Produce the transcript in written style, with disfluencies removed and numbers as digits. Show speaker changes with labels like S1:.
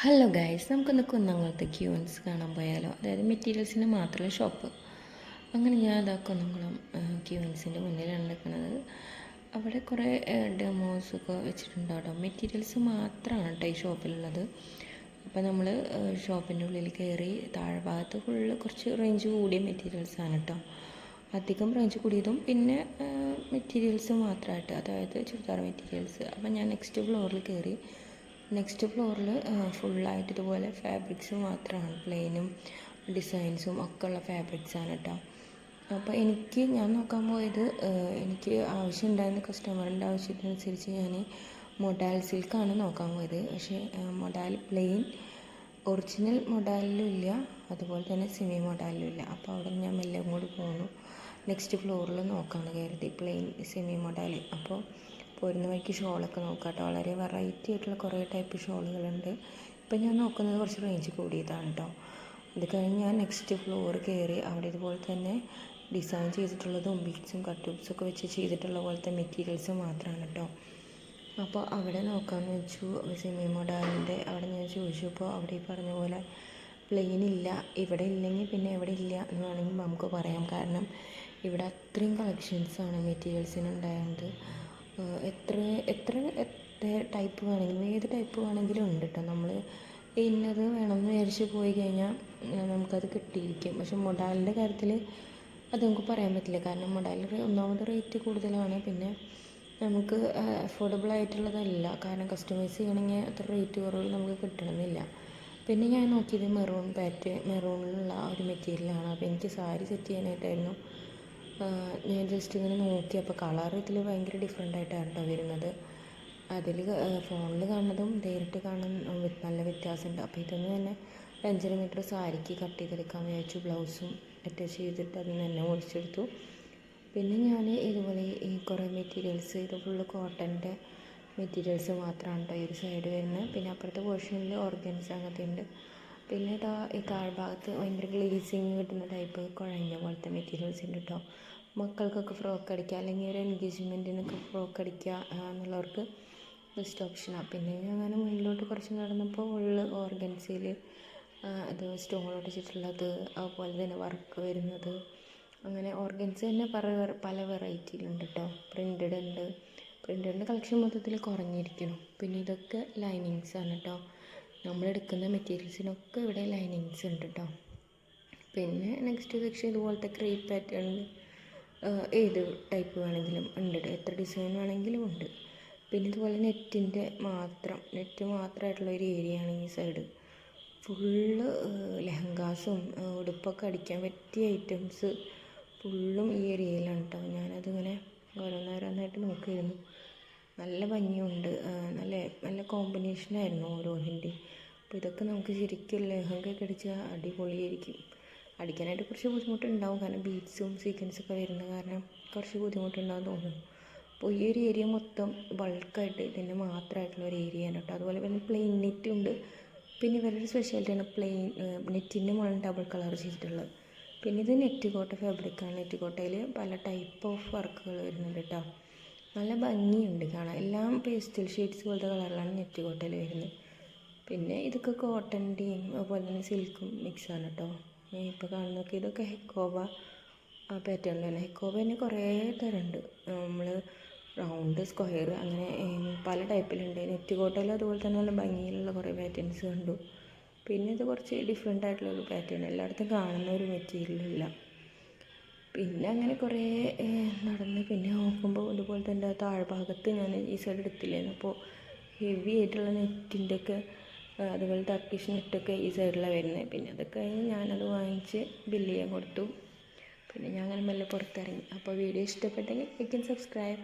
S1: Hello guys, നമുക്കൊന്ന് കുന്നംകുളത്ത് ക്യൂൻസ് കാണാൻ പോയാലോ? അതായത് മെറ്റീരിയൽസിന് മാത്രമുള്ള ഷോപ്പ്. അങ്ങനെ ഞാൻ അതാ കുന്നംകുളം ക്യൂൻസിൻ്റെ മുന്നിലാണ് നിൽക്കുന്നത്. അവിടെ കുറേ ഡെമോസൊക്കെ വെച്ചിട്ടുണ്ട്. അവിടെ മെറ്റീരിയൽസ് മാത്രമാണ് കേട്ടോ ഈ ഷോപ്പിലുള്ളത്. അപ്പോൾ നമ്മൾ ഷോപ്പിൻ്റെ ഉള്ളിൽ കയറി താഴ്ഭാഗത്ത് ഫുള്ള് കുറച്ച് റേഞ്ച് കൂടിയ മെറ്റീരിയൽസാണ് കേട്ടോ. അധികം റേഞ്ച് കൂടിയതും പിന്നെ മെറ്റീരിയൽസ് മാത്രമായിട്ട്, അതായത് ചുരിദാർ മെറ്റീരിയൽസ്. അപ്പോൾ ഞാൻ നെക്സ്റ്റ് ഫ്ലോറിൽ കയറി. നെക്സ്റ്റ് ഫ്ലോറിൽ ഫുള്ളായിട്ട് ഇതുപോലെ ഫാബ്രിക്സ് മാത്രമാണ്, പ്ലെയിനും ഡിസൈൻസും ഒക്കെ ഉള്ള ഫാബ്രിക്സാണ് കേട്ടോ. അപ്പോൾ ഞാൻ നോക്കാൻ പോയത്, എനിക്ക് ആവശ്യമുണ്ടായിരുന്ന കസ്റ്റമറിൻ്റെ ആവശ്യത്തിനനുസരിച്ച് ഞാൻ മൊഡാൽ സിൽക്കാണ് നോക്കാൻ പോയത്. പക്ഷേ മൊഡാൽ പ്ലെയിൻ ഒറിജിനൽ മൊഡാലിലും ഇല്ല, അതുപോലെ തന്നെ സെമി മൊഡാലിലും ഇല്ല. അപ്പോൾ അവിടെ ഞാൻ മെല്ലെ കൂടി പോന്നു. നെക്സ്റ്റ് ഫ്ലോറിൽ നോക്കാമെന്ന് കരുതി പ്ലെയിൻ സെമി മൊഡാൽ. അപ്പോൾ പോരുന്ന വഴിക്ക് ഷോളൊക്കെ നോക്കാം കേട്ടോ. വളരെ വെറൈറ്റി ആയിട്ടുള്ള കുറേ ടൈപ്പ് ഷോളുകളുണ്ട്. ഇപ്പം ഞാൻ നോക്കുന്നത് കുറച്ച് റേഞ്ച് കൂടിയതാണ് കേട്ടോ. അത് കഴിഞ്ഞ് ഞാൻ നെക്സ്റ്റ് ഫ്ലോർ കയറി. അവിടെ ഇതുപോലെ തന്നെ ഡിസൈൻ ചെയ്തിട്ടുള്ളതും ബീഡ്സും കട്ട്ബീഡ്സും ഒക്കെ വെച്ച് ചെയ്തിട്ടുള്ള പോലത്തെ മെറ്റീരിയൽസ് മാത്രമാണ് കേട്ടോ. അപ്പോൾ അവിടെ നോക്കാമെന്ന് വെച്ചു. സെമി മോഡലിൻ്റെ അവിടെ ഞാൻ ചോദിച്ചപ്പോൾ അവിടെ ഈ പറഞ്ഞ പോലെ പ്ലെയിൻ ഇല്ല, ഇവിടെ ഇല്ലെങ്കിൽ പിന്നെ എവിടെ ഇല്ല എന്ന് വേണമെങ്കിൽ നമുക്ക് പറയാം. കാരണം ഇവിടെ അത്രയും കളക്ഷൻസാണ് മെറ്റീരിയൽസിന് ഉണ്ടായത്. എത്ര എത്ര ടൈപ്പ് വേണമെങ്കിലും, ഏത് ടൈപ്പ് വേണമെങ്കിലും ഉണ്ട് കേട്ടോ. നമ്മൾ ഇന്നത് വേണമെന്ന് വിചാരിച്ച് പോയി കഴിഞ്ഞാൽ നമുക്കത് കിട്ടിയിരിക്കും. പക്ഷെ മൊഡാലിൻ്റെ കാര്യത്തിൽ അത് നമുക്ക് പറയാൻ പറ്റില്ല. കാരണം മൊഡാലിൽ ഒന്നാമത് റേറ്റ് കൂടുതലാണ്, പിന്നെ നമുക്ക് അഫോർഡബിൾ ആയിട്ടുള്ളതല്ല. കാരണം കസ്റ്റമൈസ് ചെയ്യണമെങ്കിൽ അത്ര റേറ്റ് കുറവിൽ നമുക്ക് കിട്ടണമെന്നില്ല. പിന്നെ ഞാൻ നോക്കിയത് മെറൂണിലുള്ള ഒരു മെറ്റീരിയലാണ്. അപ്പോൾ എനിക്ക് സാരി സെറ്റ് ചെയ്യാനായിട്ടായിരുന്നു. ഞാൻ ജസ്റ്റ് ഇങ്ങനെ നോക്കി. അപ്പോൾ കളർ ഇതിൽ ഭയങ്കര ഡിഫറെൻ്റ് ആയിട്ടാണ് കേട്ടോ വരുന്നത്. അതിൽ ഫോണിൽ കാണുന്നതും നേരിട്ട് കാണുന്ന നല്ല വ്യത്യാസമുണ്ട്. അപ്പോൾ ഇതൊന്ന് തന്നെ 5.5 മീറ്റർ സാരിക്ക് കട്ട് ചെയ്തെടുക്കാൻ വിചാരിച്ചു. ബ്ലൗസും അറ്റാച്ച് ചെയ്തിട്ട് അതിൽ നിന്ന് തന്നെ മുറിച്ചെടുത്തു. പിന്നെ ഞാൻ ഇതുപോലെ ഈ കുറേ മെറ്റീരിയൽസ്, ഇത് ഫുള്ള് കോട്ടൻ്റെ മെറ്റീരിയൽസ് മാത്രമാണ് കേട്ടോ ഈ ഒരു സൈഡ് വരുന്നത്. പിന്നെ അപ്പുറത്തെ പോർഷനിൽ ഓർഗൻസ് അങ്ങനത്തെ ഉണ്ട്. പിന്നെ ഈ താഴ്ഭാഗത്ത് ഭയങ്കര ഗ്ലേസിങ് കിട്ടുന്ന ടൈപ്പ് കുഴഞ്ഞ പോലത്തെ മെറ്റീരിയൽസ് ഉണ്ട് കേട്ടോ. മക്കൾക്കൊക്കെ ഫ്രോക്ക് അടിക്കുക, അല്ലെങ്കിൽ ഒരു എൻഗേജ്മെൻറ്റിനൊക്കെ ഫ്രോക്ക് അടിക്കുക എന്നുള്ളവർക്ക് ബെസ്റ്റ് ഓപ്ഷനാണ്. പിന്നെ ഞാൻ അങ്ങനെ മുന്നിലോട്ട് കുറച്ച് നടന്നപ്പോൾ ഉള്ള ഓർഗൻസിൽ അത് സ്റ്റോൺ ഒട്ടിച്ചിട്ടുള്ളത്, അതുപോലെ തന്നെ വർക്ക് വരുന്നത്, അങ്ങനെ ഓർഗൻസ് തന്നെ പല വെറൈറ്റിയിലുണ്ട് കേട്ടോ. പ്രിൻറ്റഡ് ഉണ്ട്. പ്രിൻറ്റഡിൻ്റെ കളക്ഷൻ മൊത്തത്തിൽ കുറഞ്ഞിരിക്കുന്നു. പിന്നെ ഇതൊക്കെ ലൈനിങ്സാണ് കേട്ടോ. നമ്മളെടുക്കുന്ന മെറ്റീരിയൽസിനൊക്കെ ഇവിടെ ലൈനിങ്സ് ഉണ്ട് കേട്ടോ. പിന്നെ നെക്സ്റ്റ് സെക്ഷൻ ഇതുപോലത്തെ ക്രീപ്പ് പാറ്റേണിൽ ഏത് ടൈപ്പ് വേണമെങ്കിലും ഉണ്ട്, എത്ര ഡിസൈൻ വേണമെങ്കിലും ഉണ്ട്. പിന്നെ ഇതുപോലെ നെറ്റ് മാത്രമായിട്ടുള്ള ഒരു ഏരിയയാണ് ഈ സൈഡ്. ഫുള്ള് ലെഹങ്കാസും ഉടുപ്പൊക്കെ അടിക്കാൻ പറ്റിയ ഐറ്റംസ് ഫുള്ളും ഈ ഏരിയയിലാണ് കേട്ടോ. ഞാനതിങ്ങനെ ഓരോന്നോരോന്നായിട്ട് നോക്കിയിരുന്നു. നല്ല ഭംഗിയുണ്ട്, നല്ല നല്ല കോമ്പിനേഷനായിരുന്നു ഓരോന്നിൻ്റെ. അപ്പോൾ ഇതൊക്കെ നമുക്ക് ശരിക്കും ലെഹങ്കയൊക്കെ അടിച്ചാൽ അടിപൊളിയായിരിക്കും. അടിക്കാനായിട്ട് കുറച്ച് ബുദ്ധിമുട്ടുണ്ടാവും, കാരണം ബീഡ്സും സീക്വൻസൊക്കെ വരുന്ന കാരണം കുറച്ച് ബുദ്ധിമുട്ടുണ്ടാകും തോന്നുന്നു. അപ്പോൾ ഈ ഒരു ഏരിയ മൊത്തം ബൾക്കായിട്ട് ഇതിൻ്റെ മാത്രമായിട്ടുള്ള ഒരു ഏരിയയാണ് കേട്ടോ. അതുപോലെ തന്നെ പ്ലെയിൻ നെറ്റും ഉണ്ട്. പിന്നെ ഇവരുടെ സ്പെഷ്യാലിറ്റിയാണ് പ്ലെയിൻ നെറ്റിൻ്റെ മുകളിൽ ഡബിൾ കളർ ചെയ്തിട്ടുള്ളത്. പിന്നെ ഇത് നെറ്റ് കോട്ട ഫാബ്രിക്കാണ്. നെറ്റ് കോട്ടയിൽ പല ടൈപ്പ് ഓഫ് വർക്കുകൾ വരുന്നുണ്ട് കേട്ടോ. നല്ല ഭംഗിയുണ്ട് കാണാൻ. എല്ലാം പേസ്റ്റൽ ഷെയ്ഡ്സ് പോലത്തെ കളറിലാണ് നെറ്റ് കോട്ടയിൽ വരുന്നത്. പിന്നെ ഇതൊക്കെ കോട്ടൻ്റെയും അതുപോലെ തന്നെ സിൽക്കും മിക്സാണ് കേട്ടോ. ഇപ്പോൾ കാണുന്നതൊക്കെ ഇതൊക്കെ ഹെക്കോബ പാറ്റേണിൽ തന്നെ. ഹെക്കോബ തന്നെ കുറേ തരമുണ്ട്. നമ്മൾ റൗണ്ട്, സ്ക്വയർ, അങ്ങനെ പല ടൈപ്പിലുണ്ട്. നെറ്റ് കോട്ടയിൽ അതുപോലെ തന്നെ നല്ല ഭംഗിയിലുള്ള കുറേ പാറ്റേൺസ് കണ്ടു. പിന്നെ ഇത് കുറച്ച് ഡിഫറെൻ്റ് ആയിട്ടുള്ളൊരു പാറ്റേൺ, എല്ലായിടത്തും കാണുന്ന ഒരു മെറ്റീരിയലല്ല. പിന്നെ അങ്ങനെ കുറേ നടന്ന് പിന്നെ നോക്കുമ്പോൾ ഇതുപോലെ തന്നെ താഴ്ഭാഗത്ത് ഞാൻ ഈ സൈഡ് എടുത്തില്ലായിരുന്നു. അപ്പോൾ ഹെവി ആയിട്ടുള്ള നെറ്റിൻ്റെയൊക്കെ അതുപോലെ ടർക്കിഷ് നെറ്റൊക്കെ ഈ സൈഡിലാണ് വരുന്നത്. പിന്നെ അതൊക്കെ കഴിഞ്ഞ് ഞാനത് വാങ്ങിച്ച് ബില്ല് ചെയ്യാൻ കൊടുത്തു. പിന്നെ ഞാൻ അങ്ങനെ മെല്ലെ പുറത്തിറങ്ങി. അപ്പോൾ വീഡിയോ ഇഷ്ടപ്പെട്ടെങ്കിൽ ലൈക്ക് ആൻഡ് സബ്സ്ക്രൈബ്.